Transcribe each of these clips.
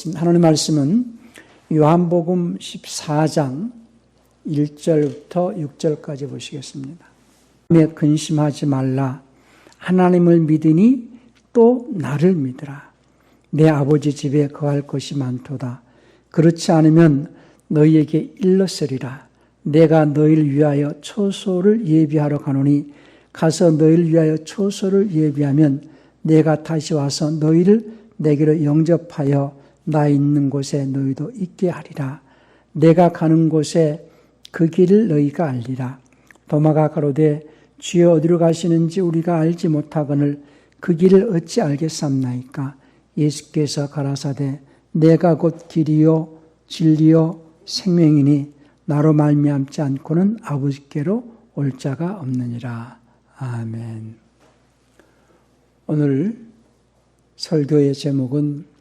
기도하겠습니다. 하나님 말씀은 요한복음 14장 1절부터 6절까지 보시겠습니다. 근심하지 말라. 하나님을 믿으니 또 나를 믿으라. 내 아버지 집에 거할 것이 많도다. 그렇지 않으면 너희에게 일렀으리라. 내가 너희를 위하여 초소를 예비하러 가노니 가서 너희를 위하여 초소를 예비하면 내가 다시 와서 너희를 내게로 영접하여 나 있는 곳에 너희도 있게 하리라. 내가 가는 곳에 그 길을 너희가 알리라. 도마가 가로되 주여 어디로 가시는지 우리가 알지 못하거늘 그 길을 어찌 알겠삼나이까. 예수께서 가라사대 내가 곧 길이요 진리요 생명이니 나로 말미암지 않고는 아버지께로 올 자가 없느니라. 아멘. 오늘 설교의 제목은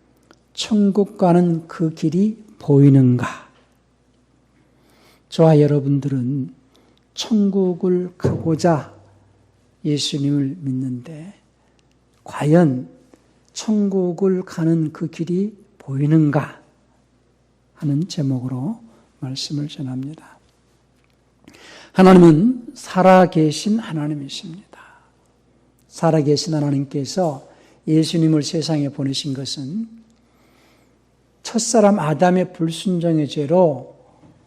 천국 가는 그 길이 보이는가? 저와 여러분들은 천국을 가고자 예수님을 믿는데 과연 천국을 가는 그 길이 보이는가 하는 제목으로 말씀을 전합니다. 하나님은 살아계신 하나님이십니다. 살아계신 하나님께서 예수님을 세상에 보내신 것은 첫사람 아담의 불순종의 죄로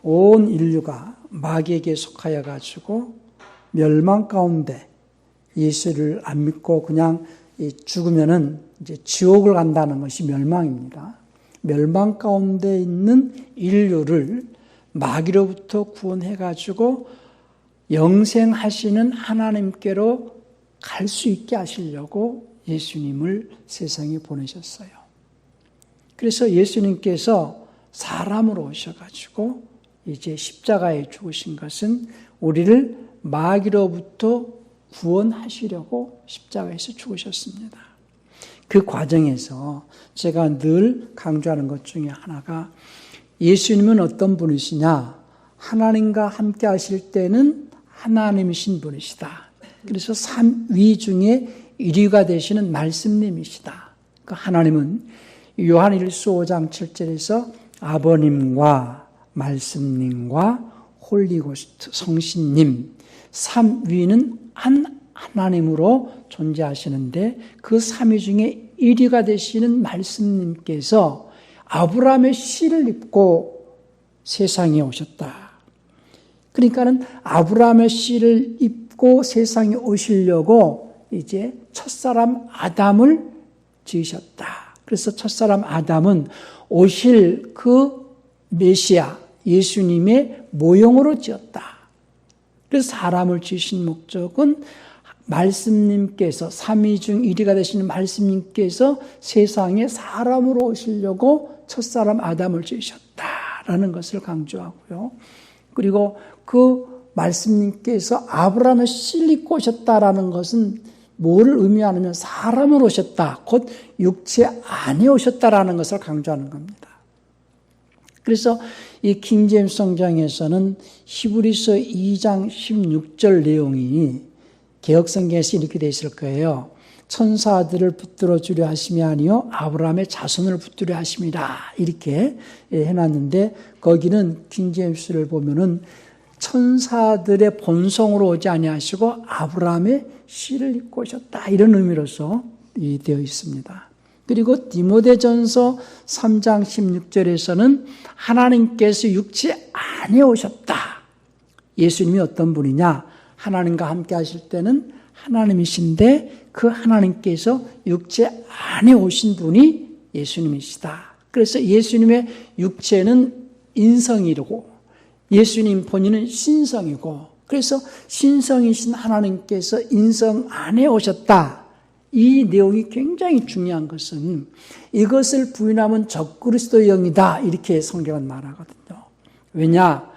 온 인류가 마귀에게 속하여 가지고 멸망 가운데 예수를 안 믿고 그냥 죽으면은 이제 지옥을 간다는 것이 멸망입니다. 멸망 가운데 있는 인류를 마귀로부터 구원해 가지고 영생하시는 하나님께로 갈 수 있게 하시려고 예수님을 세상에 보내셨어요. 그래서 예수님께서 사람으로 오셔가지고 이제 십자가에 죽으신 것은 우리를 마귀로부터 구원하시려고 십자가에서 죽으셨습니다. 그 과정에서 제가 늘 강조하는 것 중에 하나가 예수님은 어떤 분이시냐? 하나님과 함께 하실 때는 하나님이신 분이시다. 그래서 삼위 중에 1위가 되시는 말씀님이시다. 그 하나님은 요한 1서 5장 7절에서 아버님과 말씀님과 홀리고스트 성신님 삼위는 한 하나님으로 존재하시는데 그 삼위 중에 1위가 되시는 말씀님께서 아브라함의 씨를 입고 세상에 오셨다. 그러니까는 아브라함의 씨를 입고 세상에 오시려고 이제 첫사람 아담을 지으셨다. 그래서 첫사람 아담은 오실 그 메시아 예수님의 모형으로 지었다. 그래서 사람을 지으신 목적은 말씀님께서 삼위 중 1위가 되시는 말씀님께서 세상에 사람으로 오시려고 첫사람 아담을 지으셨다라는 것을 강조하고요. 그리고 그 말씀님께서 아브라함의 씨를 입고 오셨다라는 것은 뭐를 의미하냐면 사람으로 오셨다. 곧 육체 안에 오셨다라는 것을 강조하는 겁니다. 그래서 이 킹제임스 성경에서는 히브리서 2장 16절 내용이 개역성경에서 이렇게 되어 있을 거예요. 천사들을 붙들어 주려 하심이 아니요 아브라함의 자손을 붙들려 하심이라 이렇게 해놨는데 거기는 킹제임스를 보면은 천사들의 본성으로 오지 아니하시고 아브라함의 씨를 입고 오셨다 이런 의미로서 되어 있습니다. 그리고 디모데전서 3장 16절에서는 하나님께서 육체 안에 오셨다. 예수님이 어떤 분이냐? 하나님과 함께 하실 때는 하나님이신데 그 하나님께서 육체 안에 오신 분이 예수님이시다. 그래서 예수님의 육체는 인성이고 예수님 본인은 신성이고 그래서 신성이신 하나님께서 인성 안에 오셨다. 이 내용이 굉장히 중요한 것은 이것을 부인하면 적그리스도의 영이다 이렇게 성경은 말하거든요. 왜냐?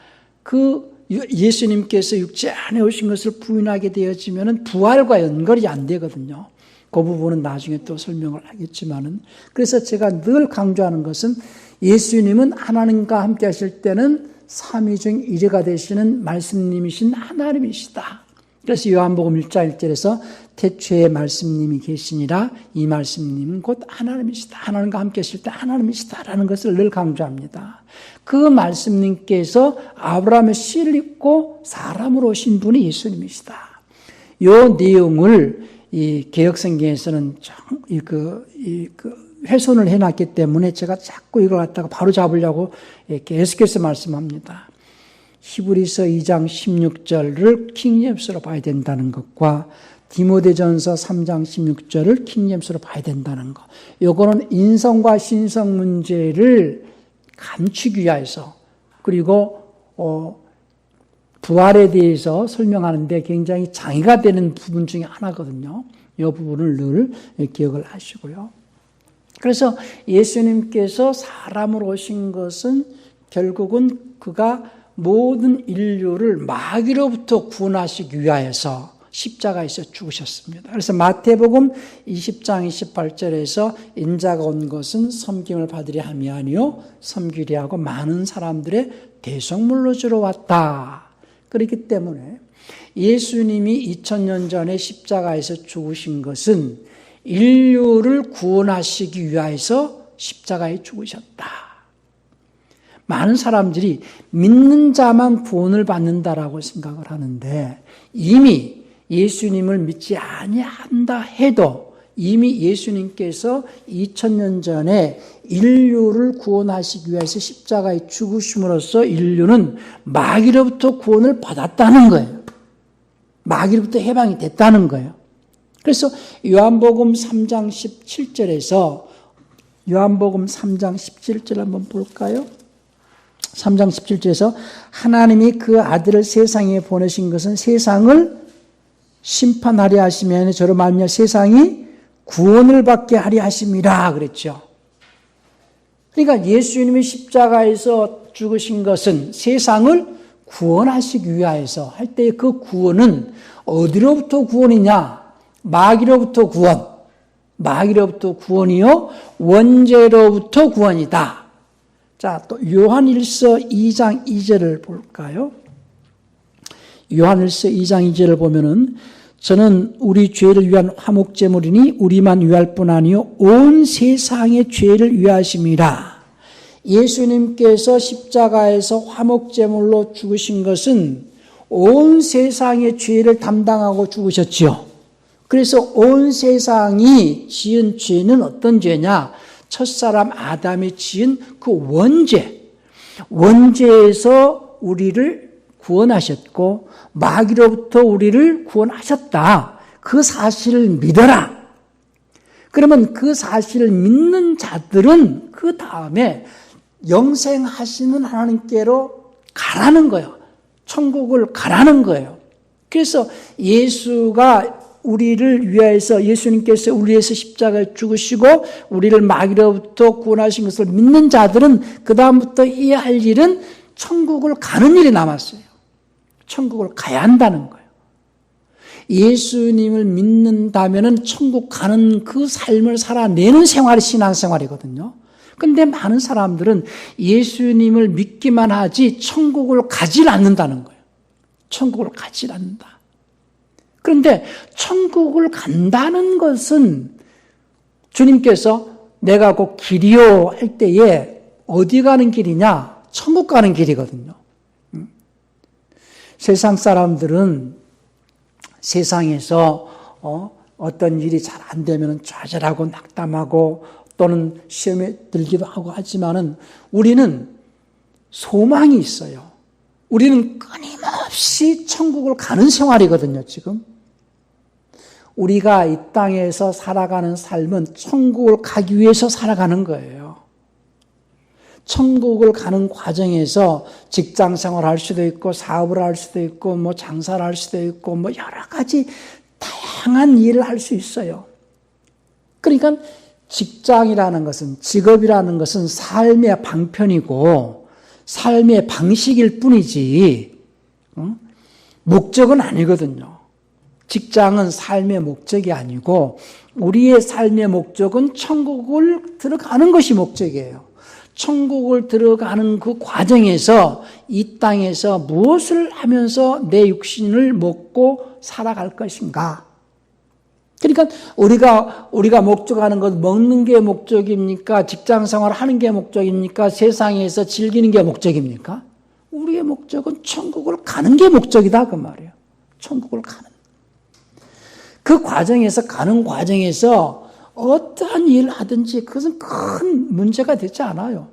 그 예수님께서 육체 안에 오신 것을 부인하게 되어지면 부활과 연결이 안 되거든요. 그 부분은 나중에 또 설명을 하겠지만은 그래서 제가 늘 강조하는 것은 예수님은 하나님과 함께 하실 때는 삼위 중 1위가 되시는 말씀님이신 하나님이시다. 그래서 요한복음 1장 1절에서 태초에 말씀님이 계시니라 이 말씀님은 곧 하나님이시다. 하나님과 함께 하실 때 하나님이시다라는 것을 늘 강조합니다. 그 말씀님께서 아브라함의 씨를 입고 사람으로 오신 분이 예수님이시다. 이 내용을 이 개혁성경에서는 훼손을 해놨기 때문에 제가 자꾸 이걸 갖다가 바로 잡으려고 계속해서 말씀합니다. 히브리서 2장 16절을 킹제임스로 봐야 된다는 것과 디모데전서 3장 16절을 킹제임스로 봐야 된다는 것. 요거는 인성과 신성 문제를 감추기 위해서 그리고 부활에 대해서 설명하는데 굉장히 장애가 되는 부분 중에 하나거든요. 이 부분을 늘 기억을 하시고요. 그래서 예수님께서 사람으로 오신 것은 결국은 그가 모든 인류를 마귀로부터 구원하시기 위하여서 십자가에서 죽으셨습니다. 그래서 마태복음 20장 28절에서 인자가 온 것은 섬김을 받으려 함이 아니요 섬기려 하고 많은 사람들의 대속물로 주러 왔다. 그렇기 때문에 예수님이 2000년 전에 십자가에서 죽으신 것은 인류를 구원하시기 위하여서 십자가에 죽으셨다. 많은 사람들이 믿는 자만 구원을 받는다라고 생각을 하는데 이미 예수님을 믿지 아니한다 해도 이미 예수님께서 2000년 전에 인류를 구원하시기 위해서 십자가에 죽으심으로써 인류는 마귀로부터 구원을 받았다는 거예요. 마귀로부터 해방이 됐다는 거예요. 그래서 요한복음 3장 17절에서 요한복음 3장 17절 한번 볼까요? 3장 17절에서 하나님이 그 아들을 세상에 보내신 것은 세상을 심판하려 하심이 아니라 저로 말미암아 세상이 구원을 받게 하려 하심이라 그랬죠. 그러니까 예수님이 십자가에서 죽으신 것은 세상을 구원하시기 위하여서 할 때의 그 구원은 어디로부터 구원이냐? 마귀로부터 구원. 마귀로부터 구원이요 원죄로부터 구원이다. 자, 또 요한일서 2장 2절을 볼까요? 요한일서 2장 2절을 보면은 저는 우리 죄를 위한 화목제물이니 우리만 위할 뿐 아니요 온 세상의 죄를 위하심이라. 예수님께서 십자가에서 화목제물로 죽으신 것은 온 세상의 죄를 담당하고 죽으셨지요. 그래서 온 세상이 지은 죄는 어떤 죄냐? 첫사람 아담이 지은 그 원죄에서 우리를 구원하셨고 마귀로부터 우리를 구원하셨다. 그 사실을 믿어라. 그러면 그 사실을 믿는 자들은 그 다음에 영생하시는 하나님께로 가라는 거예요. 천국을 가라는 거예요. 그래서 예수님께서 우리 위해서 십자가에 죽으시고 우리를 마귀로부터 구원하신 것을 믿는 자들은 그 다음부터 해야 할 일은 천국을 가는 일이 남았어요. 천국을 가야 한다는 거예요. 예수님을 믿는다면은 천국 가는 그 삶을 살아내는 생활이 신앙생활이거든요. 그런데 많은 사람들은 예수님을 믿기만 하지 천국을 가질 않는다는 거예요. 천국을 가질 않는다. 그런데 천국을 간다는 것은 주님께서 내가 곧 길이요 할 때에 어디 가는 길이냐? 천국 가는 길이거든요. 세상 사람들은 세상에서 어떤 일이 잘 안 되면 좌절하고 낙담하고 또는 시험에 들기도 하고 하지만은 우리는 소망이 있어요. 우리는 끊임없이 천국을 가는 생활이거든요, 지금. 우리가 이 땅에서 살아가는 삶은 천국을 가기 위해서 살아가는 거예요. 천국을 가는 과정에서 직장 생활을 할 수도 있고 사업을 할 수도 있고 뭐 장사를 할 수도 있고 뭐 여러 가지 다양한 일을 할 수 있어요. 그러니까 직장이라는 것은 직업이라는 것은 삶의 방편이고 삶의 방식일 뿐이지 목적은 아니거든요. 직장은 삶의 목적이 아니고 우리의 삶의 목적은 천국을 들어가는 것이 목적이에요. 천국을 들어가는 그 과정에서 이 땅에서 무엇을 하면서 내 육신을 먹고 살아갈 것인가? 그러니까 우리가 목적하는 것, 먹는 게 목적입니까? 직장 생활 하는 게 목적입니까? 세상에서 즐기는 게 목적입니까? 우리의 목적은 천국을 가는 게 목적이다 그 말이에요. 천국을 가는. 그 과정에서 가는 과정에서 어떠한 일을 하든지 그것은 큰 문제가 되지 않아요.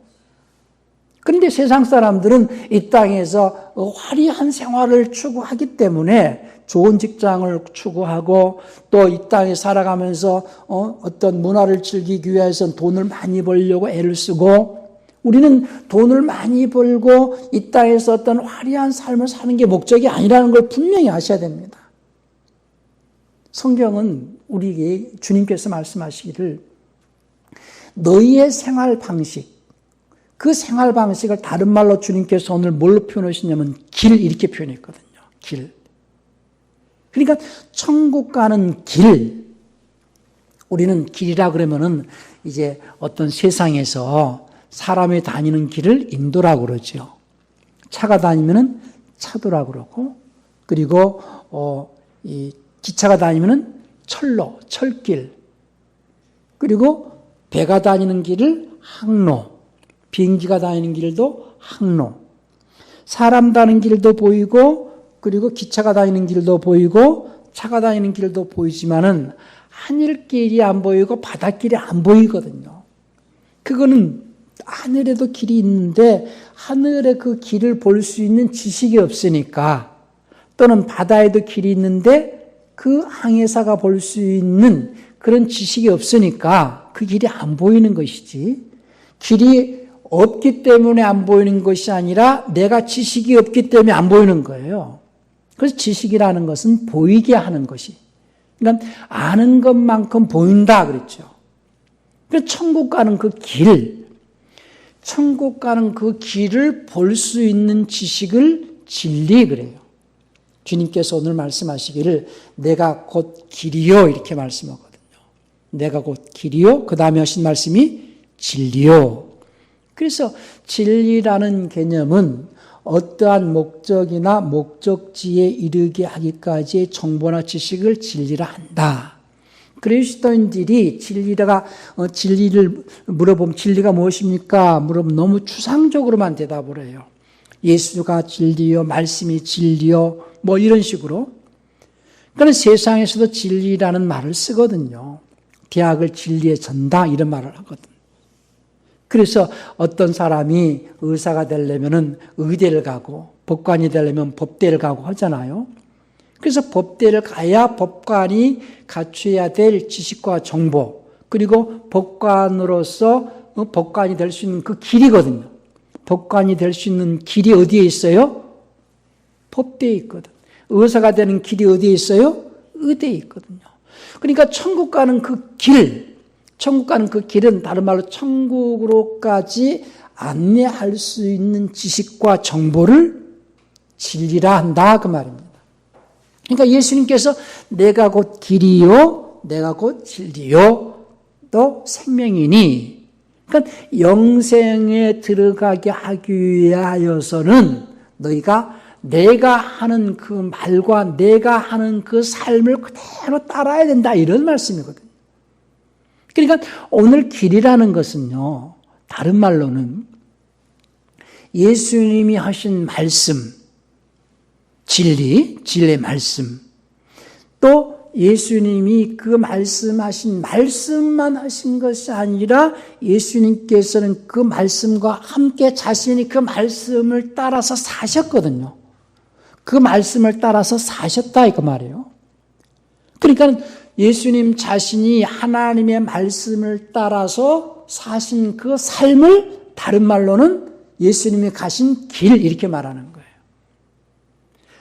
그런데 세상 사람들은 이 땅에서 화려한 생활을 추구하기 때문에 좋은 직장을 추구하고 또 이 땅에 살아가면서 어떤 문화를 즐기기 위해서는 돈을 많이 벌려고 애를 쓰고 우리는 돈을 많이 벌고 이 땅에서 어떤 화려한 삶을 사는 게 목적이 아니라는 걸 분명히 아셔야 됩니다. 성경은 우리에게 주님께서 말씀하시기를 너희의 생활 방식, 그 생활 방식을 다른 말로 주님께서 오늘 뭘로 표현하시냐면 길 이렇게 표현했거든요. 길. 그러니까 천국 가는 길. 우리는 길이라 그러면은 이제 어떤 세상에서 사람이 다니는 길을 인도라고 그러죠. 차가 다니면은 차도라고 그러고 그리고 이 기차가 다니면은 철로, 철길. 그리고 배가 다니는 길을 항로. 비행기가 다니는 길도 항로. 사람 다니는 길도 보이고 그리고 기차가 다니는 길도 보이고 차가 다니는 길도 보이지만은 하늘길이 안 보이고 바닷길이 안 보이거든요. 그거는 하늘에도 길이 있는데 하늘에 그 길을 볼 수 있는 지식이 없으니까 또는 바다에도 길이 있는데 그 항해사가 볼 수 있는 그런 지식이 없으니까 그 길이 안 보이는 것이지 길이 없기 때문에 안 보이는 것이 아니라 내가 지식이 없기 때문에 안 보이는 거예요. 그래서 지식이라는 것은 보이게 하는 것이. 그러니까 아는 것만큼 보인다 그랬죠. 그래서 천국 가는 그 길, 천국 가는 그 길을 볼 수 있는 지식을 진리 그래요. 주님께서 오늘 말씀하시기를 내가 곧 길이요 이렇게 말씀하거든요. 내가 곧 길이요. 그 다음에 하신 말씀이 진리요. 그래서 진리라는 개념은 어떠한 목적이나 목적지에 이르게 하기까지의 정보나 지식을 진리라 한다. 그리스도인들이 진리를 물어보면 진리가 무엇입니까? 물어보면 너무 추상적으로만 대답을 해요. 예수가 진리요, 말씀이 진리요, 뭐 이런 식으로. 그러니까 세상에서도 진리라는 말을 쓰거든요. 대학을 진리에 전다 이런 말을 하거든. 그래서 어떤 사람이 의사가 되려면은 의대를 가고 법관이 되려면 법대를 가고 하잖아요. 그래서 법대를 가야 법관이 갖춰야 될 지식과 정보 그리고 법관으로서 법관이 될 수 있는 그 길이거든요. 법관이 될 수 있는 길이 어디에 있어요? 법대에 있거든. 의사가 되는 길이 어디에 있어요? 의대에 있거든요. 그러니까 천국 가는 그 길, 천국 가는 그 길은 다른 말로 천국으로까지 안내할 수 있는 지식과 정보를 진리라 한다 그 말입니다. 그러니까 예수님께서 내가 곧 길이요, 내가 곧 진리요, 또 생명이니 그러니까 영생에 들어가게 하기 위하여서는 너희가 내가 하는 그 말과 내가 하는 그 삶을 그대로 따라야 된다 이런 말씀이거든요. 그러니까 오늘 길이라는 것은요. 다른 말로는 예수님이 하신 말씀, 진리의 말씀 또 예수님이 그 말씀하신 말씀만 하신 것이 아니라 예수님께서는 그 말씀과 함께 자신이 그 말씀을 따라서 사셨거든요. 그 말씀을 따라서 사셨다 이거 말이에요. 그러니까 예수님 자신이 하나님의 말씀을 따라서 사신 그 삶을 다른 말로는 예수님이 가신 길 이렇게 말하는 거예요.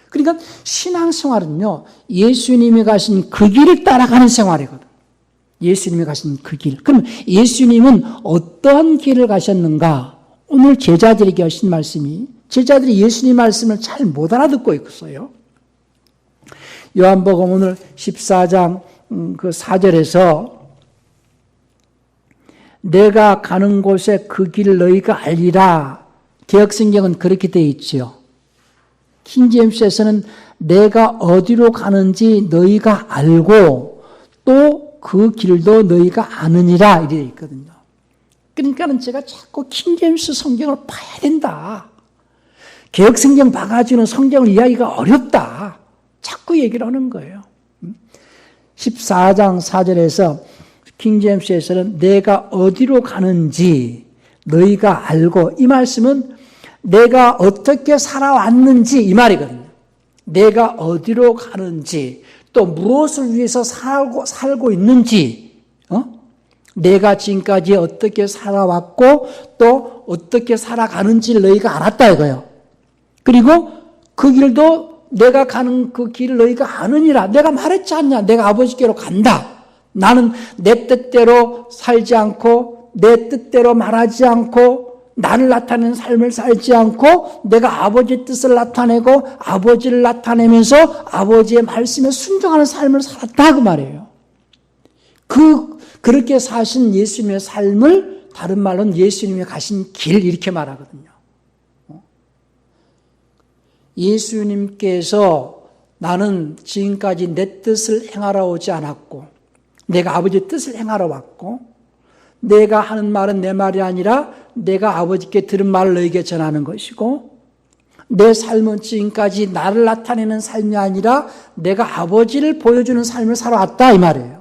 그러니까 신앙생활은요. 예수님이 가신 그 길을 따라가는 생활이거든. 예수님이 가신 그 길. 그럼 예수님은 어떠한 길을 가셨는가? 오늘 제자들에게 하신 말씀이 제자들이 예수님 말씀을 잘 못 알아듣고 있어요. 요한복음 오늘 14장 그 4절에서 내가 가는 곳에 그 길을 너희가 알리라. 개역성경은 그렇게 되어 있지요. 킹제임스에서는 내가 어디로 가는지 너희가 알고 또 그 길도 너희가 아느니라 이렇게 있거든요. 그러니까는 제가 자꾸 킹제임스 성경을 봐야 된다. 개역성경 봐가지고는 성경을 이해하기가 어렵다. 자꾸 얘기를 하는 거예요. 14장 4절에서 킹제임스에서는 내가 어디로 가는지 너희가 알고, 이 말씀은 내가 어떻게 살아왔는지 이 말이거든요. 내가 어디로 가는지 또 무엇을 위해서 살고 있는지, 내가 지금까지 어떻게 살아왔고 또 어떻게 살아가는지를 너희가 알았다 이거예요. 그리고 그 길도 내가 가는 그 길을 너희가 아느니라. 내가 말했지 않냐. 내가 아버지께로 간다. 나는 내 뜻대로 살지 않고 내 뜻대로 말하지 않고 나를 나타내는 삶을 살지 않고 내가 아버지의 뜻을 나타내고 아버지를 나타내면서 아버지의 말씀에 순종하는 삶을 살았다 그 말이에요. 그렇게 사신 예수님의 삶을 다른 말로는 예수님이 가신 길 이렇게 말하거든요. 예수님께서 나는 지금까지 내 뜻을 행하러 오지 않았고 내가 아버지의 뜻을 행하러 왔고 내가 하는 말은 내 말이 아니라 내가 아버지께 들은 말을 너에게 전하는 것이고 내 삶은 지금까지 나를 나타내는 삶이 아니라 내가 아버지를 보여주는 삶을 살아왔다 이 말이에요.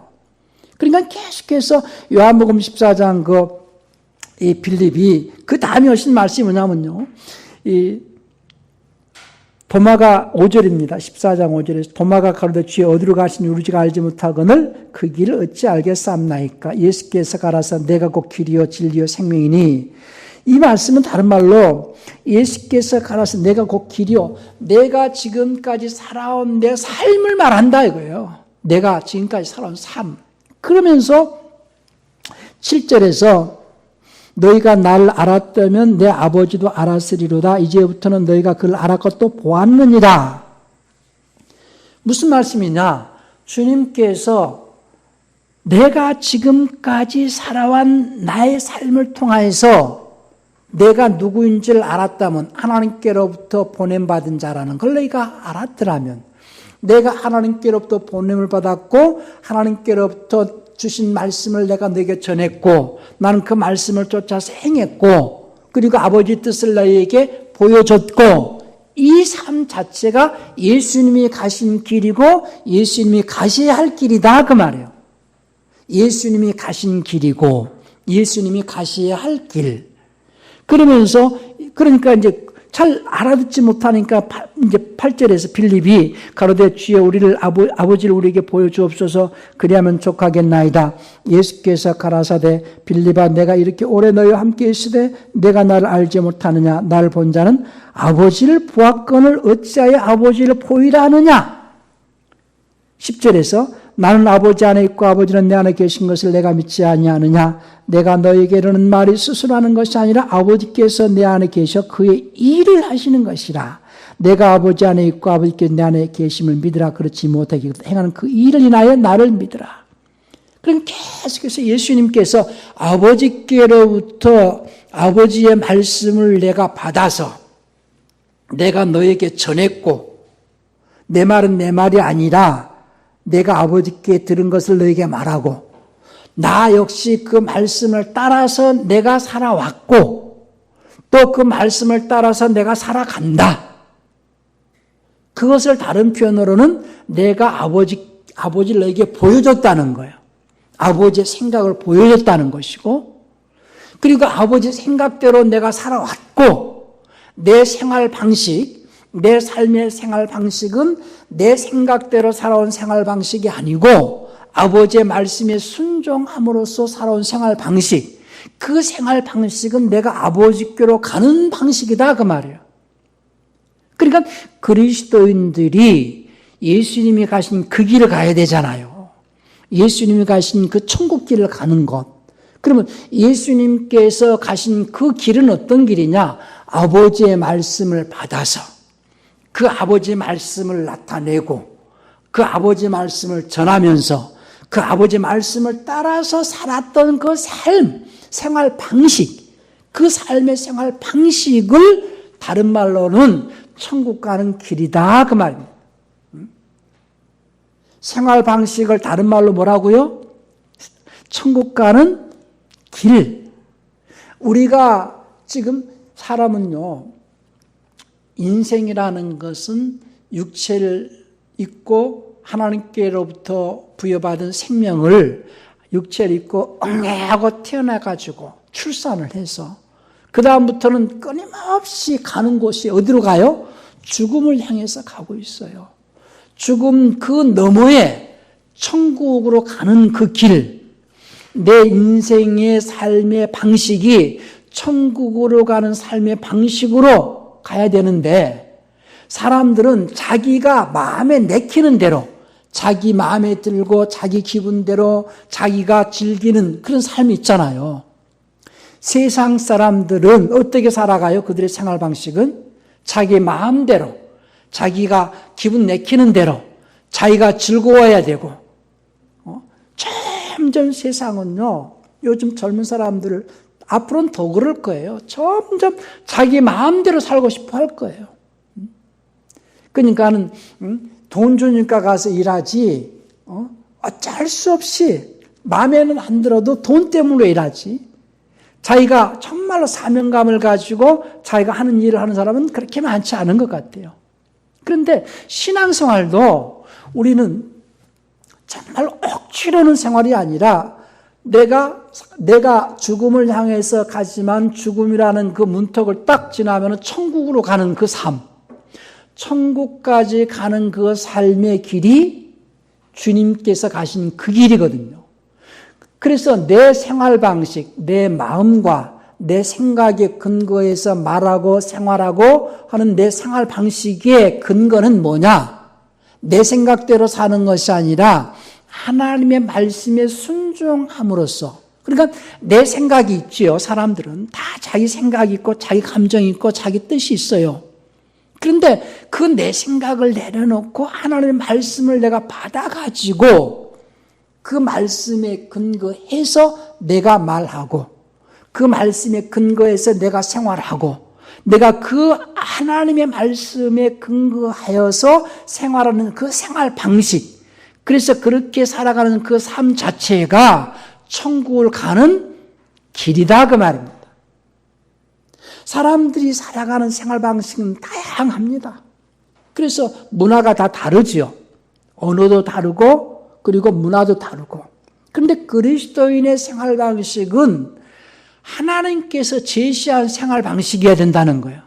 그러니까 계속해서 요한복음 14장 이 빌립이 그 다음에 하신 말씀이 뭐냐면요. 도마가 5절입니다. 14장 5절에서 도마가 가로되 주여 어디로 가시니 우리가 알지 못하거늘 그 길을 어찌 알겠사옵나이까. 예수께서 가라사 내가 곧 길이요 진리요 생명이니. 이 말씀은 다른 말로 예수께서 가라사 내가 곧 길이요, 내가 지금까지 살아온 내 삶을 말한다 이거예요. 내가 지금까지 살아온 삶. 그러면서 7절에서 너희가 나를 알았다면 내 아버지도 알았으리로다. 이제부터는 너희가 그를 알았고 또 보았느니라. 무슨 말씀이냐? 주님께서 내가 지금까지 살아온 나의 삶을 통하여서 내가 누구인지를 알았다면, 하나님께로부터 보냄받은 자라는 걸 너희가 알았더라면, 내가 하나님께로부터 보냄을 받았고 하나님께로부터 주신 말씀을 내가 너에게 전했고 나는 그 말씀을 쫓아서 행했고 그리고 아버지 뜻을 너희에게 보여줬고, 이 삶 자체가 예수님이 가신 길이고 예수님이 가셔야 할 길이다 그 말이에요. 예수님이 가신 길이고 예수님이 가셔야 할 길. 그러면서 그러니까 이제 잘 알아듣지 못하니까 이제 8절에서 빌립이 가로되 주여 우리를 아버지를 우리에게 보여주옵소서 그리하면 족하겠나이다. 예수께서 가라사대 빌립아 내가 이렇게 오래 너희와 함께 있으되 내가 나를 알지 못하느냐. 나를 본 자는 아버지를 보았거늘 어찌하여 아버지를 보이라 하느냐. 10절에서 나는 아버지 안에 있고 아버지는 내 안에 계신 것을 내가 믿지 아니하느냐. 내가 너에게 이르는 말이 스스로 하는 것이 아니라 아버지께서 내 안에 계셔 그의 일을 하시는 것이라. 내가 아버지 안에 있고 아버지께서 내 안에 계심을 믿으라. 그렇지 못하게 행하는 그 일을 인하여 나를 믿으라. 그럼 계속해서 예수님께서 아버지께로부터 아버지의 말씀을 내가 받아서 내가 너에게 전했고 내 말은 내 말이 아니라 내가 아버지께 들은 것을 너에게 말하고 나 역시 그 말씀을 따라서 내가 살아왔고 또 그 말씀을 따라서 내가 살아간다. 그것을 다른 표현으로는 내가 아버지를 너에게 보여줬다는 거예요. 아버지의 생각을 보여줬다는 것이고 그리고 아버지 생각대로 내가 살아왔고 내 생활 방식, 내 삶의 생활 방식은 내 생각대로 살아온 생활 방식이 아니고 아버지의 말씀에 순종함으로써 살아온 생활 방식, 그 생활 방식은 내가 아버지께로 가는 방식이다 그 말이에요. 그러니까 그리스도인들이 예수님이 가신 그 길을 가야 되잖아요. 예수님이 가신 그 천국 길을 가는 것. 그러면 예수님께서 가신 그 길은 어떤 길이냐? 아버지의 말씀을 받아서 그 아버지의 말씀을 나타내고 그 아버지의 말씀을 전하면서 그 아버지의 말씀을 따라서 살았던 그 삶, 생활 방식, 그 삶의 생활 방식을 다른 말로는 천국 가는 길이다 그 말입니다. 생활 방식을 다른 말로 뭐라고요? 천국 가는 길. 우리가 지금 사람은요, 인생이라는 것은 육체를 입고 하나님께로부터 부여받은 생명을 육체를 입고 엉애하고 태어나가지고 출산을 해서 그 다음부터는 끊임없이 가는 곳이 어디로 가요? 죽음을 향해서 가고 있어요. 죽음 그 너머에 천국으로 가는 그 길, 내 인생의 삶의 방식이 천국으로 가는 삶의 방식으로 가야 되는데 사람들은 자기가 마음에 내키는 대로 자기 마음에 들고 자기 기분대로 자기가 즐기는 그런 삶이 있잖아요. 세상 사람들은 어떻게 살아가요? 그들의 생활 방식은 자기 마음대로 자기가 기분 내키는 대로 자기가 즐거워야 되고 점점 세상은요 요즘 젊은 사람들을 앞으로는 더 그럴 거예요. 점점 자기 마음대로 살고 싶어 할 거예요. 그러니까는 돈 주니까 가서 일하지 어쩔 수 없이 마음에는 안 들어도 돈 때문에 일하지. 자기가 정말로 사명감을 가지고 자기가 하는 일을 하는 사람은 그렇게 많지 않은 것 같아요. 그런데 신앙생활도 우리는 정말 억지로는 생활이 아니라 내가 죽음을 향해서 가지만 죽음이라는 그 문턱을 딱 지나면 천국으로 가는 그 삶, 천국까지 가는 그 삶의 길이 주님께서 가신 그 길이거든요. 그래서 내 생활 방식, 내 마음과 내 생각에 근거해서 말하고 생활하고 하는 내 생활 방식의 근거는 뭐냐? 내 생각대로 사는 것이 아니라 하나님의 말씀에 순종함으로써, 그러니까 내 생각이 있지요. 사람들은 다 자기 생각이 있고 자기 감정이 있고 자기 뜻이 있어요. 그런데 그 내 생각을 내려놓고 하나님의 말씀을 내가 받아가지고 그 말씀에 근거해서 내가 말하고 그 말씀에 근거해서 내가 생활하고 내가 그 하나님의 말씀에 근거하여서 생활하는 그 생활 방식, 그래서 그렇게 살아가는 그 삶 자체가 천국을 가는 길이다 그 말입니다. 사람들이 살아가는 생활 방식은 다양합니다. 그래서 문화가 다 다르지요. 언어도 다르고 그리고 문화도 다르고. 그런데 그리스도인의 생활 방식은 하나님께서 제시한 생활 방식이어야 된다는 거예요.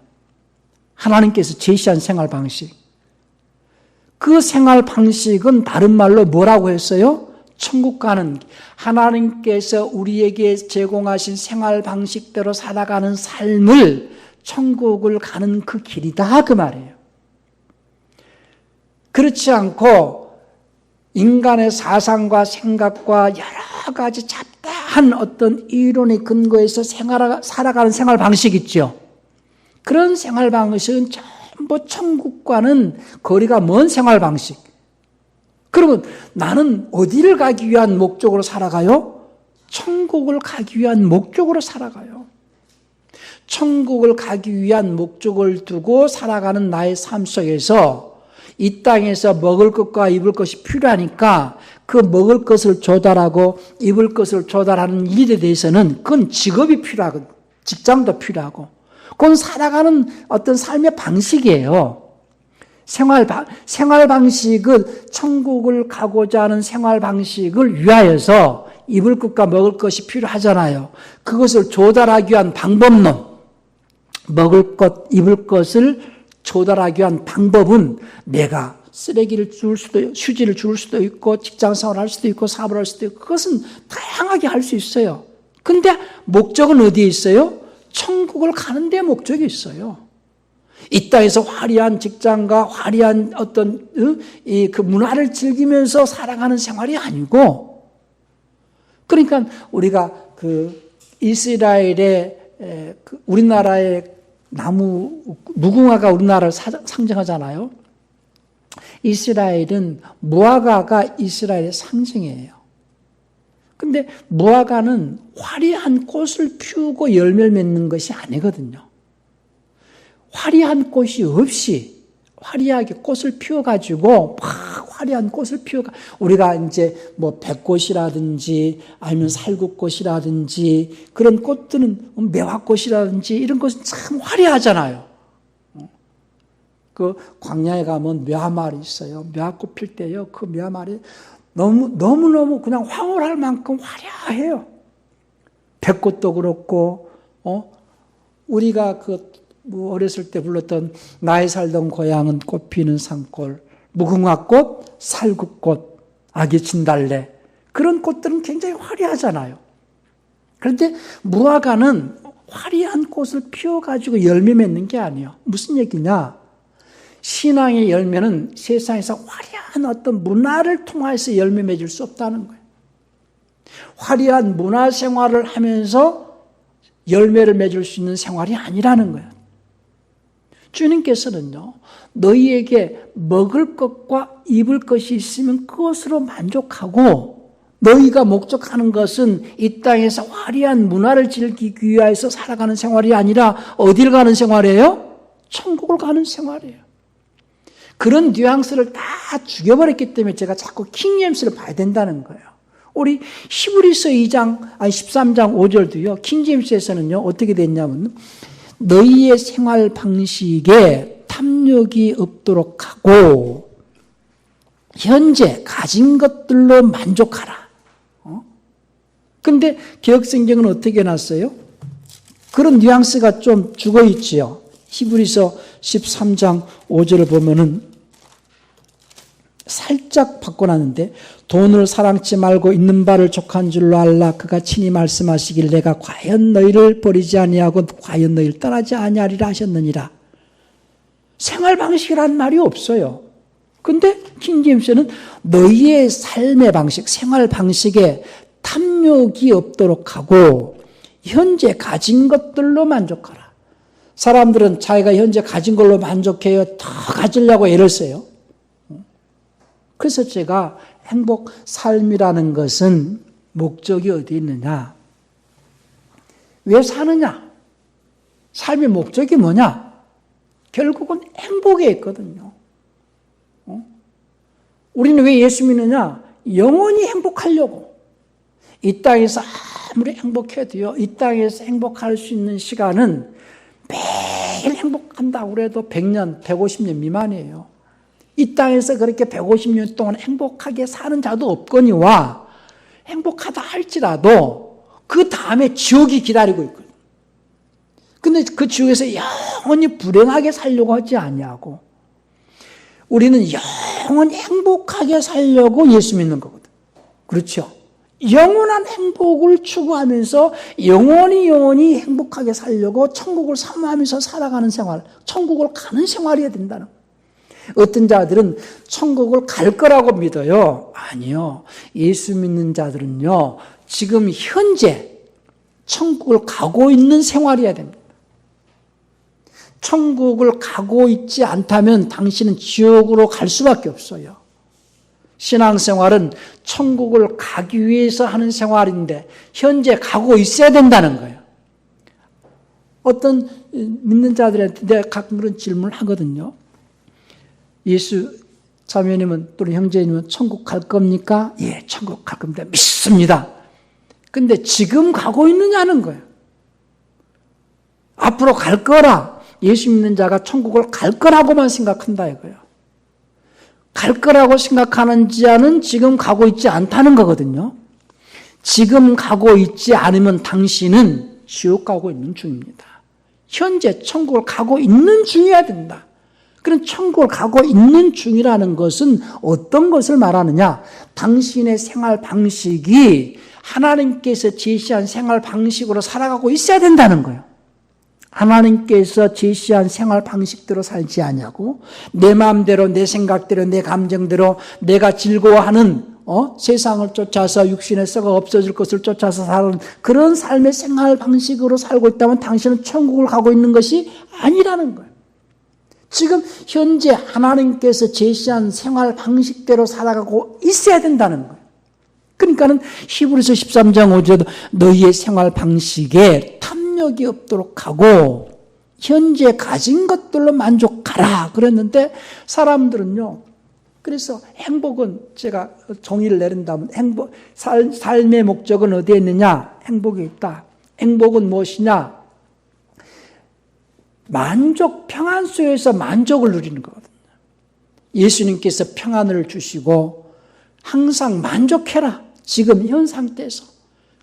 하나님께서 제시한 생활 방식. 그 생활 방식은 다른 말로 뭐라고 했어요? 천국 가는, 하나님께서 우리에게 제공하신 생활 방식대로 살아가는 삶을 천국을 가는 그 길이다 그 말이에요. 그렇지 않고 인간의 사상과 생각과 여러 가지 잡다한 어떤 이론에 근거해서 살아가는 생활 방식 있죠. 그런 생활 방식은 전부 천국과는 거리가 먼 생활 방식. 그러면 나는 어디를 가기 위한 목적으로 살아가요? 천국을 가기 위한 목적으로 살아가요. 천국을 가기 위한 목적을 두고 살아가는 나의 삶 속에서 이 땅에서 먹을 것과 입을 것이 필요하니까 그 먹을 것을 조달하고 입을 것을 조달하는 일에 대해서는 그건 직업이 필요하고 직장도 필요하고 그건 살아가는 어떤 삶의 방식이에요. 생활 방식은 천국을 가고자 하는 생활 방식을 위하여서 입을 것과 먹을 것이 필요하잖아요. 그것을 조달하기 위한 방법론, 먹을 것, 입을 것을 조달하기 위한 방법은 내가 쓰레기를 줄 수도, 휴지를 줄 수도 있고, 직장 생활을 할 수도 있고, 사업을 할 수도 있고, 그것은 다양하게 할 수 있어요. 근데 목적은 어디에 있어요? 천국을 가는 데 목적이 있어요. 이 땅에서 화려한 직장과 화려한 어떤 그 문화를 즐기면서 살아가는 생활이 아니고, 그러니까 우리가 그 이스라엘의 우리나라의 무궁화가 우리나라를 상징하잖아요. 이스라엘은 무화과가 이스라엘의 상징이에요. 근데 무화과는 화려한 꽃을 피우고 열매를 맺는 것이 아니거든요. 화려한 꽃이 없이 화려하게 꽃을 피워가지고 막 화려한 꽃을 피워가 우리가 이제 뭐 백꽃이라든지 아니면 살구꽃이라든지 그런 꽃들은 매화꽃이라든지 이런 것은 참 화려하잖아요. 그 광야에 가면 매화마을이 있어요. 매화꽃 필 때요. 그 매화마을이 너무너무 그냥 황홀할 만큼 화려해요. 백꽃도 그렇고, 우리가 뭐 어렸을 때 불렀던 나의 살던 고향은 꽃피는 산골, 무궁화꽃, 살구꽃, 아기 진달래. 그런 꽃들은 굉장히 화려하잖아요. 그런데 무화과는 화려한 꽃을 피워가지고 열매 맺는 게 아니에요. 무슨 얘기냐? 신앙의 열매는 세상에서 화려한 어떤 문화를 통해서 열매 맺을 수 없다는 거예요. 화려한 문화 생활을 하면서 열매를 맺을 수 있는 생활이 아니라는 거예요. 주님께서는요, 너희에게 먹을 것과 입을 것이 있으면 그것으로 만족하고 너희가 목적하는 것은 이 땅에서 화려한 문화를 즐기기 위해서 살아가는 생활이 아니라 어디를 가는 생활이에요? 천국을 가는 생활이에요. 그런 뉘앙스를 다 죽여버렸기 때문에 제가 자꾸 킹제임스를 봐야 된다는 거예요. 우리 히브리서 13장 5절도요. 킹제임스에서는요. 어떻게 됐냐면 너희의 생활 방식에 탐욕이 없도록 하고 현재 가진 것들로 만족하라. 그런데 개역성경은 어떻게 해놨어요? 그런 뉘앙스가 좀 죽어있지요. 히브리서 13장 5절을 보면은 살짝 바꿔놨는데 돈을 사랑치 말고 있는 바를 족한 줄로 알라. 그가 친히 말씀하시길 내가 과연 너희를 버리지 아니하고 과연 너희를 떠나지 아니하리라 하셨느니라. 생활 방식이란 말이 없어요. 근데 킹제임스는 너희의 삶의 방식, 생활 방식에 탐욕이 없도록 하고 현재 가진 것들로 만족하라. 사람들은 자기가 현재 가진 걸로 만족해요. 더 가지려고 애를 써요. 그래서 제가 행복 삶이라는 것은 목적이 어디 있느냐? 왜 사느냐? 삶의 목적이 뭐냐? 결국은 행복에 있거든요. 우리는 왜 예수 믿느냐? 영원히 행복하려고. 이 땅에서 아무리 행복해도요, 이 땅에서 행복할 수 있는 시간은 매일 행복한다고 그래도 100년, 150년 미만이에요. 이 땅에서 그렇게 150년 동안 행복하게 사는 자도 없거니와 행복하다 할지라도 그 다음에 지옥이 기다리고 있거든요. 근데 그 지옥에서 영원히 불행하게 살려고 하지 아니하고 우리는 영원히 행복하게 살려고 예수 믿는 거거든요. 그렇죠? 영원한 행복을 추구하면서 영원히 행복하게 살려고 천국을 사모하면서 살아가는 생활, 천국을 가는 생활이어야 된다는 거예요. 어떤 자들은 천국을 갈 거라고 믿어요. 아니요. 예수 믿는 자들은요, 지금 현재 천국을 가고 있는 생활이어야 됩니다. 천국을 가고 있지 않다면 당신은 지옥으로 갈 수밖에 없어요. 신앙생활은 천국을 가기 위해서 하는 생활인데 현재 가고 있어야 된다는 거예요. 어떤 믿는 자들한테 내가 가끔 그런 질문을 하거든요. 예수 자매님은 또는 형제님은 천국 갈 겁니까? 예, 천국 갈 겁니다. 믿습니다. 근데 지금 가고 있느냐는 거예요. 앞으로 갈 거라. 예수 믿는 자가 천국을 갈 거라고만 생각한다 이거예요. 갈 거라고 생각하는 자는 지금 가고 있지 않다는 거거든요. 지금 가고 있지 않으면 당신은 지옥 가고 있는 중입니다. 현재 천국을 가고 있는 중이어야 된다. 그런 천국을 가고 있는 중이라는 것은 어떤 것을 말하느냐? 당신의 생활 방식이 하나님께서 제시한 생활 방식으로 살아가고 있어야 된다는 거예요. 하나님께서 제시한 생활 방식대로 살지 않냐고 내 마음대로 내 생각대로 내 감정대로 내가 즐거워하는 세상을 쫓아서 육신의 썩어 없어질 것을 쫓아서 사는 그런 삶의 생활 방식으로 살고 있다면 당신은 천국을 가고 있는 것이 아니라는 거예요. 지금 현재 하나님께서 제시한 생활 방식대로 살아가고 있어야 된다는 거예요. 그러니까는 히브리서 13장 5절에도 너희의 생활 방식에 탐욕이 없도록 하고 현재 가진 것들로 만족하라 그랬는데 사람들은요. 그래서 행복은 제가 정의를 내린다면 삶의 목적은 어디에 있느냐? 행복이 있다. 행복은 무엇이냐? 만족, 평안 속에서 만족을 누리는 거거든요. 예수님께서 평안을 주시고 항상 만족해라. 지금 현 상태에서.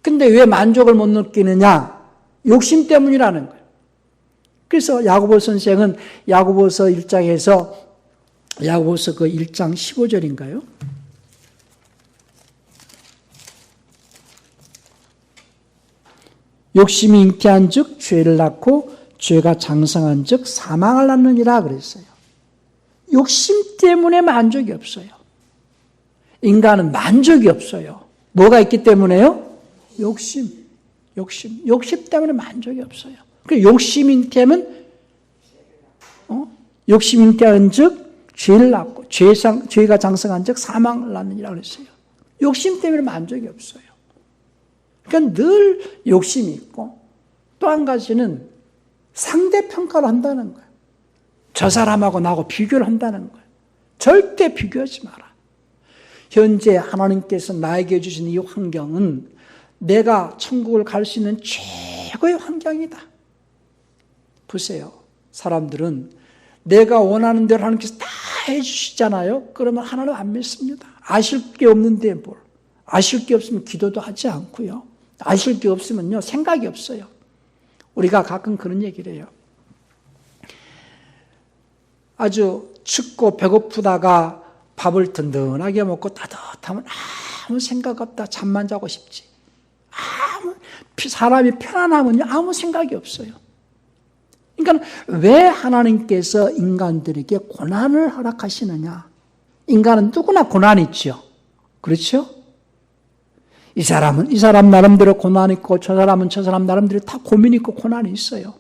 근데 왜 만족을 못 느끼느냐? 욕심 때문이라는 거예요. 그래서 야고보 선생은 야고보서 1장에서 야고보서 그 1장 15절인가요? 욕심이 잉태한 즉 죄를 낳고 죄가 장성한 즉 사망을 낳느니라 그랬어요. 욕심 때문에 만족이 없어요. 인간은 만족이 없어요. 뭐가 있기 때문에요? 욕심 때문에 만족이 없어요. 그 욕심 잉태하면 욕심 잉태한 즉 죄를 낳고 죄가 장성한 즉 사망을 낳느니라 그랬어요. 욕심 때문에 만족이 없어요. 그러니까 늘 욕심이 있고 또 한 가지는 상대평가를 한다는 거예요. 저 사람하고 나하고 비교를 한다는 거예요. 절대 비교하지 마라. 현재 하나님께서 나에게 주신 이 환경은 내가 천국을 갈 수 있는 최고의 환경이다. 보세요. 사람들은 내가 원하는 대로 하나님께서 다 해주시잖아요. 그러면 하나님 안 믿습니다. 아실 게 없는데 뭘. 아실 게 없으면 기도도 하지 않고요. 아실 게 없으면요. 생각이 없어요. 우리가 가끔 그런 얘기를 해요. 아주 춥고 배고프다가 밥을 든든하게 먹고 따뜻하면 아무 생각 없다. 잠만 자고 싶지. 사람이 편안하면요. 아무 생각이 없어요. 그러니까 왜 하나님께서 인간들에게 고난을 허락하시느냐? 인간은 누구나 고난이 있죠. 그렇죠? 이 사람은 이 사람 나름대로 고난이 있고 저 사람은 저 사람 나름대로 다 고민이 있고 고난이 있어요.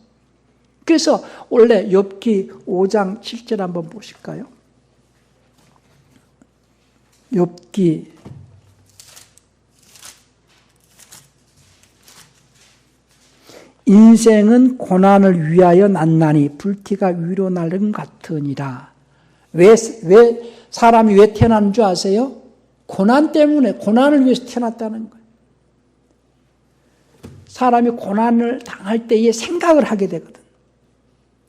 그래서 원래 욥기 5장 7절 한번 보실까요? 욥기 '인생은 고난을 위하여 났나니 불티가 위로 날름 같으니라.' 왜 사람이 왜 태어난 줄 아세요? 고난 때문에, 고난을 위해서 태어났다는 거예요. 사람이 고난을 당할 때에 생각을 하게 되거든.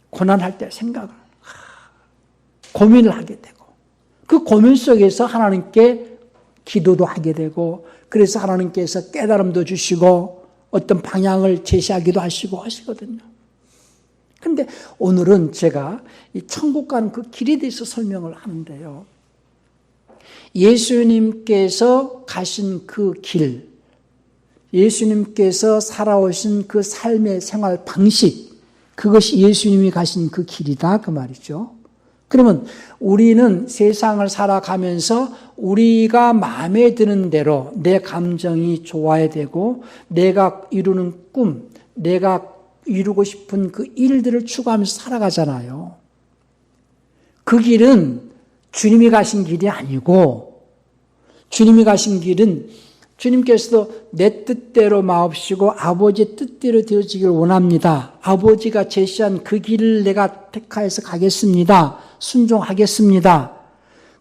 고난할 때 생각을, 고민을 하게 되고, 그 고민 속에서 하나님께 기도도 하게 되고, 그래서 하나님께서 깨달음도 주시고, 어떤 방향을 제시하기도 하시거든요. 근데 오늘은 제가 이 천국 가는 그 길에 대해서 설명을 하는데요. 예수님께서 가신 그 길, 예수님께서 살아오신 그 삶의 생활 방식, 그것이 예수님이 가신 그 길이다 그 말이죠. 그러면 우리는 세상을 살아가면서 우리가 마음에 드는 대로 내 감정이 좋아야 되고 내가 이루는 꿈, 내가 이루고 싶은 그 일들을 추구하면서 살아가잖아요. 그 길은 주님이 가신 길이 아니고 주님이 가신 길은 주님께서도 내 뜻대로 마옵시고 아버지의 뜻대로 되어지기를 원합니다. 아버지가 제시한 그 길을 내가 택하여서 가겠습니다. 순종하겠습니다.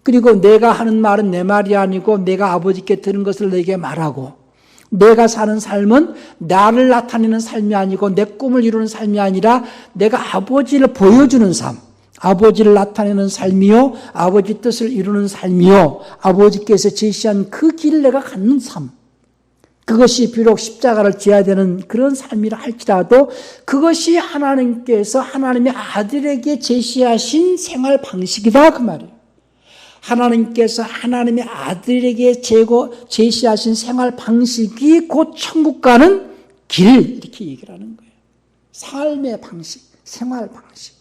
그리고 내가 하는 말은 내 말이 아니고 내가 아버지께 들은 것을 내게 말하고 내가 사는 삶은 나를 나타내는 삶이 아니고 내 꿈을 이루는 삶이 아니라 내가 아버지를 보여주는 삶, 아버지를 나타내는 삶이요, 아버지 뜻을 이루는 삶이요, 아버지께서 제시한 그 길을 내가 갖는 삶, 그것이 비록 십자가를 져야 되는 그런 삶이라 할지라도 그것이 하나님께서 하나님의 아들에게 제시하신 생활 방식이다 그 말이에요. 하나님께서 하나님의 아들에게 제시하신 생활 방식이 곧 천국 가는 길, 이렇게 얘기를 하는 거예요. 삶의 방식, 생활 방식.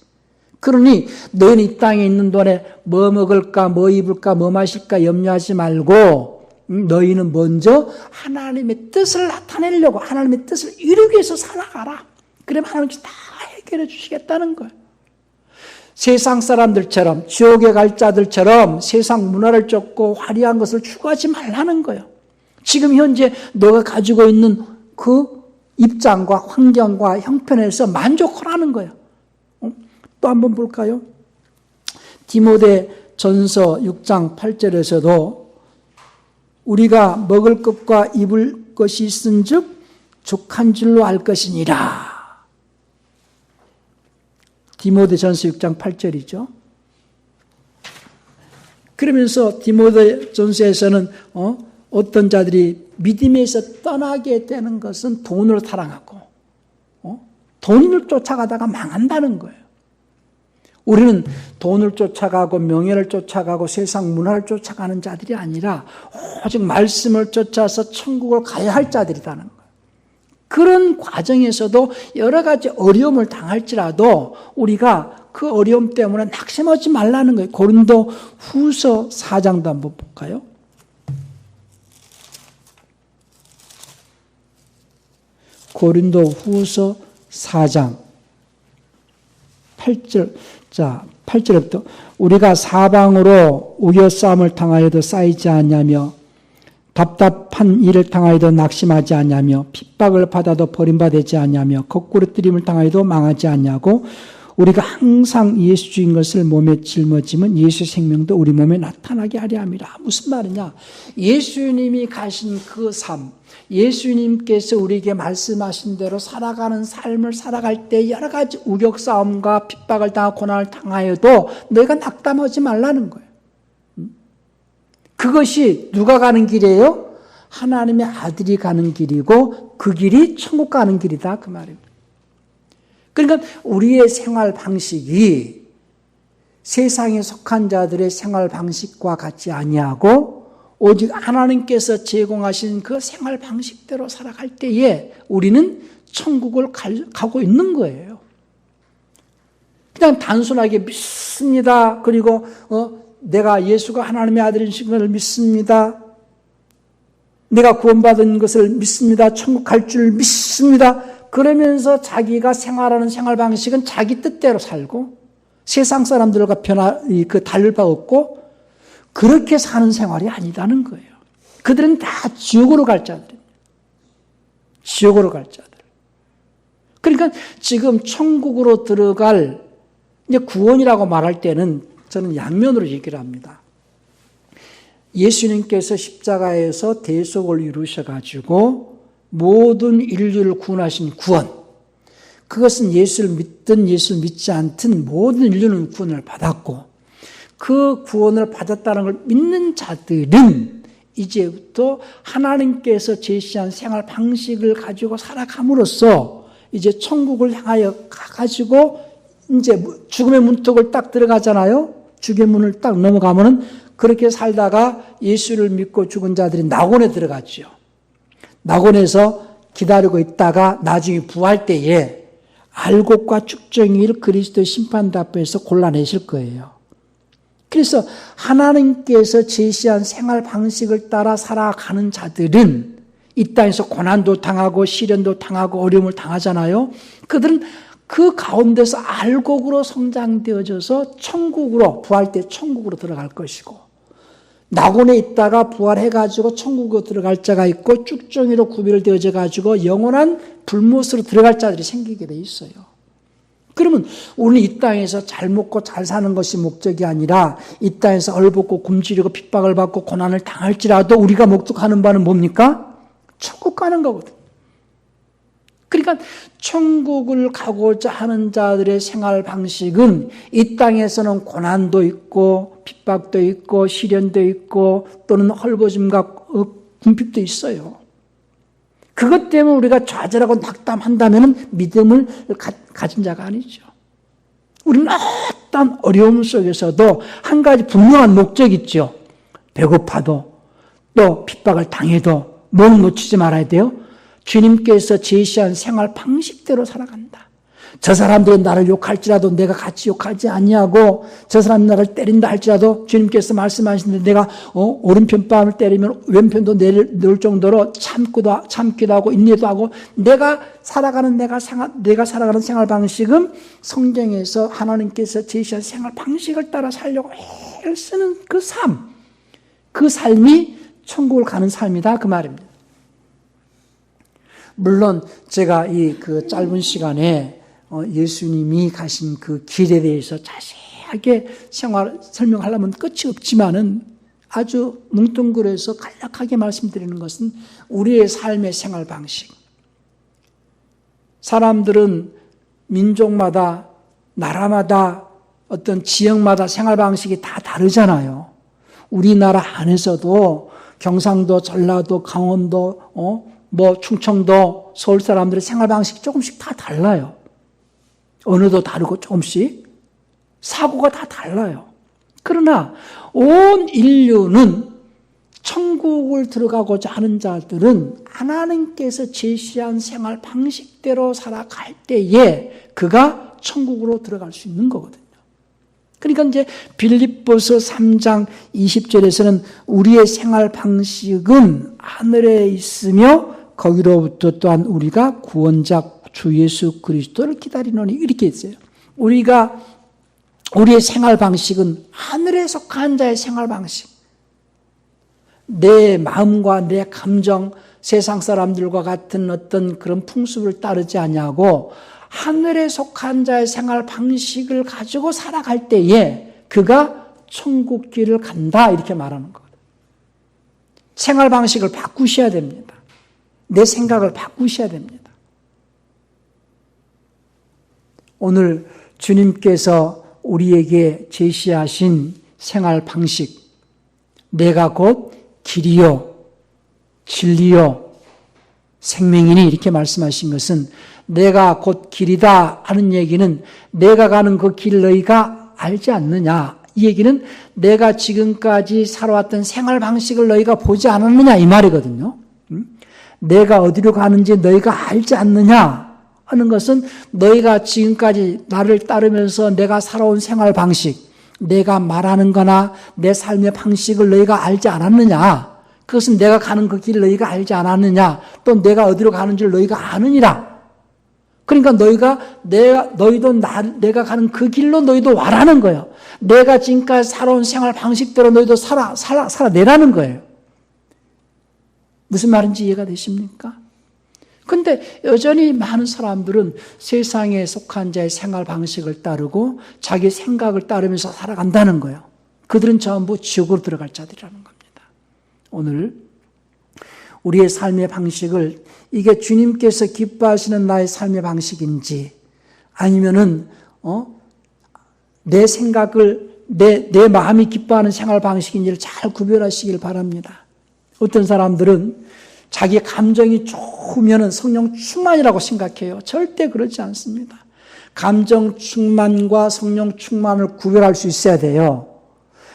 그러니 너희는 이 땅에 있는 동안에 뭐 먹을까, 뭐 입을까, 뭐 마실까 염려하지 말고 너희는 먼저 하나님의 뜻을 나타내려고 하나님의 뜻을 이루기 위해서 살아가라. 그러면 하나님께서 다 해결해 주시겠다는 거예요. 세상 사람들처럼 지옥에 갈 자들처럼 세상 문화를 쫓고 화려한 것을 추구하지 말라는 거예요. 지금 현재 너가 가지고 있는 그 입장과 환경과 형편에서 만족하라는 거예요. 또 한번 볼까요? 디모데 전서 6장 8절에서도 우리가 먹을 것과 입을 것이 있은즉 족한 줄로 알 것이니라. 디모데 전서 6장 8절이죠. 그러면서 디모데 전서에서는 어떤 자들이 믿음에서 떠나게 되는 것은 돈을 사랑하고 돈을 쫓아가다가 망한다는 거예요. 우리는 돈을 쫓아가고 명예를 쫓아가고 세상 문화를 쫓아가는 자들이 아니라 오직 말씀을 쫓아서 천국을 가야 할 자들이라는 거예요. 그런 과정에서도 여러 가지 어려움을 당할지라도 우리가 그 어려움 때문에 낙심하지 말라는 거예요. 고린도 후서 4장도 한번 볼까요? 고린도 후서 4장 8절. 자, 8절부터 우리가 사방으로 우겨싸움을 당하여도 쌓이지 않냐며 답답한 일을 당하여도 낙심하지 않냐며 핍박을 받아도 버림받지 않냐며 거꾸로 뜨림을 당하여도 망하지 않냐고 우리가 항상 예수 주인 것을 몸에 짊어지면 예수 생명도 우리 몸에 나타나게 하려 함이라. 무슨 말이냐? 예수님이 가신 그 삶, 예수님께서 우리에게 말씀하신 대로 살아가는 삶을 살아갈 때 여러 가지 우격싸움과 핍박을 당하고 고난을 당하여도 너희가 낙담하지 말라는 거예요. 그것이 누가 가는 길이에요? 하나님의 아들이 가는 길이고 그 길이 천국 가는 길이다 그 말입니다. 그러니까 우리의 생활 방식이 세상에 속한 자들의 생활 방식과 같지 아니하고 오직 하나님께서 제공하신 그 생활 방식대로 살아갈 때에 우리는 천국을 가고 있는 거예요. 그냥 단순하게 믿습니다. 그리고 내가 예수가 하나님의 아들이신 것을 믿습니다. 내가 구원받은 것을 믿습니다. 천국 갈 줄 믿습니다. 그러면서 자기가 생활하는 생활 방식은 자기 뜻대로 살고 세상 사람들과 다를 바 없고 그렇게 사는 생활이 아니라는 거예요. 그들은 다 지옥으로 갈 자들입니다. 지옥으로 갈 자들. 그러니까 지금 천국으로 들어갈 이제 구원이라고 말할 때는 저는 양면으로 얘기를 합니다. 예수님께서 십자가에서 대속을 이루셔가지고 모든 인류를 구원하신 구원, 그것은 예수를 믿든 예수를 믿지 않든 모든 인류는 구원을 받았고 그 구원을 받았다는 걸 믿는 자들은 이제부터 하나님께서 제시한 생활 방식을 가지고 살아감으로써 이제 천국을 향하여 가가지고 이제 죽음의 문턱을 딱 들어가잖아요. 죽음의 문을 딱 넘어가면은 그렇게 살다가 예수를 믿고 죽은 자들이 낙원에 들어갔죠. 낙원에서 기다리고 있다가 나중에 부활 때에 알곡과 쭉정이를 그리스도의 심판대 앞에서 골라내실 거예요. 그래서 하나님께서 제시한 생활 방식을 따라 살아가는 자들은 이 땅에서 고난도 당하고 시련도 당하고 어려움을 당하잖아요. 그들은 그 가운데서 알곡으로 성장되어져서 천국으로 부활 때 천국으로 들어갈 것이고 낙원에 있다가 부활해가지고 천국으로 들어갈 자가 있고 쭉정이로 구별되어져 가지고 영원한 불못으로 들어갈 자들이 생기게 돼 있어요. 그러면 우리는 이 땅에서 잘 먹고 잘 사는 것이 목적이 아니라 이 땅에서 얼벗고 굶주리고 핍박을 받고 고난을 당할지라도 우리가 목적하는 바는 뭡니까? 천국 가는 거거든요. 그러니까 천국을 가고자 하는 자들의 생활 방식은 이 땅에서는 고난도 있고 핍박도 있고 시련도 있고 또는 헐벗음과 궁핍도 있어요. 그것 때문에 우리가 좌절하고 낙담한다면 믿음을 가진 자가 아니죠. 우리는 어떤 어려움 속에서도 한 가지 분명한 목적이 있죠. 배고파도 또 핍박을 당해도 뭘 놓치지 말아야 돼요? 주님께서 제시한 생활 방식대로 살아간다. 저 사람들은 나를 욕할지라도 내가 같이 욕하지 아니하고 저 사람이 나를 때린다 할지라도 주님께서 말씀하시는데 내가 오른편 뺨을 때리면 왼편도 내릴 정도로 참기도 하고 인내도 하고 내가 살아가는 생활 방식은 성경에서 하나님께서 제시한 생활 방식을 따라 살려고 애쓰는 그 삶이 천국을 가는 삶이다 그 말입니다. 물론 제가 그 짧은 시간에 예수님이 가신 그 길에 대해서 자세하게 설명하려면 끝이 없지만은 아주 뭉뚱그려서 간략하게 말씀드리는 것은 우리의 삶의 생활 방식. 사람들은 민족마다, 나라마다, 어떤 지역마다 생활 방식이 다 다르잖아요. 우리나라 안에서도 경상도, 전라도, 강원도, 충청도, 서울 사람들의 생활 방식이 조금씩 다 달라요. 언어도 다르고 조금씩. 사고가 다 달라요. 그러나 온 인류는 천국을 들어가고자 하는 자들은 하나님께서 제시한 생활 방식대로 살아갈 때에 그가 천국으로 들어갈 수 있는 거거든요. 그러니까 이제 빌립보서 3장 20절에서는 우리의 생활 방식은 하늘에 있으며 거기로부터 또한 우리가 구원자 주 예수 그리스도를 기다리노니 이렇게 했어요. 우리의 생활 방식은 하늘에 속한 자의 생활 방식. 내 마음과 내 감정, 세상 사람들과 같은 어떤 그런 풍습을 따르지 아니하고 하늘에 속한 자의 생활 방식을 가지고 살아갈 때에 그가 천국 길을 간다 이렇게 말하는 거예요. 생활 방식을 바꾸셔야 됩니다. 내 생각을 바꾸셔야 됩니다. 오늘 주님께서 우리에게 제시하신 생활 방식, 내가 곧 길이요, 진리요, 생명이니 이렇게 말씀하신 것은 내가 곧 길이다 하는 얘기는 내가 가는 그 길 너희가 알지 않느냐. 이 얘기는 내가 지금까지 살아왔던 생활 방식을 너희가 보지 않았느냐 이 말이거든요. 내가 어디로 가는지 너희가 알지 않느냐 하는 것은 너희가 지금까지 나를 따르면서 내가 살아온 생활 방식, 내가 말하는 거나 내 삶의 방식을 너희가 알지 않았느냐. 그것은 내가 가는 그 길을 너희가 알지 않았느냐. 또 내가 어디로 가는지를 너희가 아느니라. 그러니까 너희도 내가 가는 그 길로 너희도 와라는 거예요. 내가 지금까지 살아온 생활 방식대로 너희도 살아내라는 거예요. 무슨 말인지 이해가 되십니까? 근데 여전히 많은 사람들은 세상에 속한 자의 생활 방식을 따르고 자기 생각을 따르면서 살아간다는 거예요. 그들은 전부 지옥으로 들어갈 자들이라는 겁니다. 오늘 우리의 삶의 방식을 이게 주님께서 기뻐하시는 나의 삶의 방식인지 아니면은 내 생각을 내 마음이 기뻐하는 생활 방식인지를 잘 구별하시길 바랍니다. 어떤 사람들은 자기 감정이 좋으면 성령 충만이라고 생각해요. 절대 그렇지 않습니다. 감정 충만과 성령 충만을 구별할 수 있어야 돼요.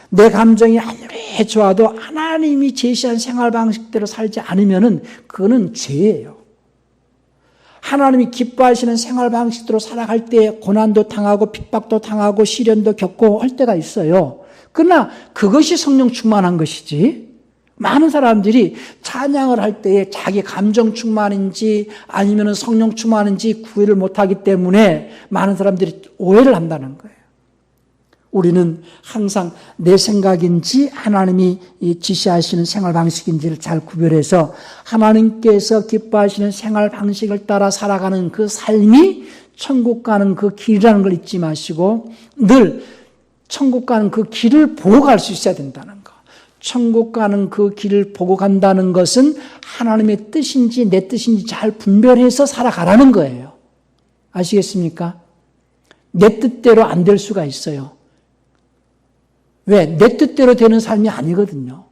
내 감정이 아무리 좋아도 하나님이 제시한 생활 방식대로 살지 않으면 그거는 죄예요. 하나님이 기뻐하시는 생활 방식대로 살아갈 때 고난도 당하고 핍박도 당하고 시련도 겪고 할 때가 있어요. 그러나 그것이 성령 충만한 것이지 많은 사람들이 찬양을 할 때에 자기 감정 충만인지 아니면 성령 충만인지 구별을 못하기 때문에 많은 사람들이 오해를 한다는 거예요. 우리는 항상 내 생각인지 하나님이 지시하시는 생활 방식인지를 잘 구별해서 하나님께서 기뻐하시는 생활 방식을 따라 살아가는 그 삶이 천국 가는 그 길이라는 걸 잊지 마시고 늘 천국 가는 그 길을 보고 갈 수 있어야 된다는 거. 천국 가는 그 길을 보고 간다는 것은 하나님의 뜻인지 내 뜻인지 잘 분별해서 살아가라는 거예요. 아시겠습니까? 내 뜻대로 안 될 수가 있어요. 왜? 내 뜻대로 되는 삶이 아니거든요.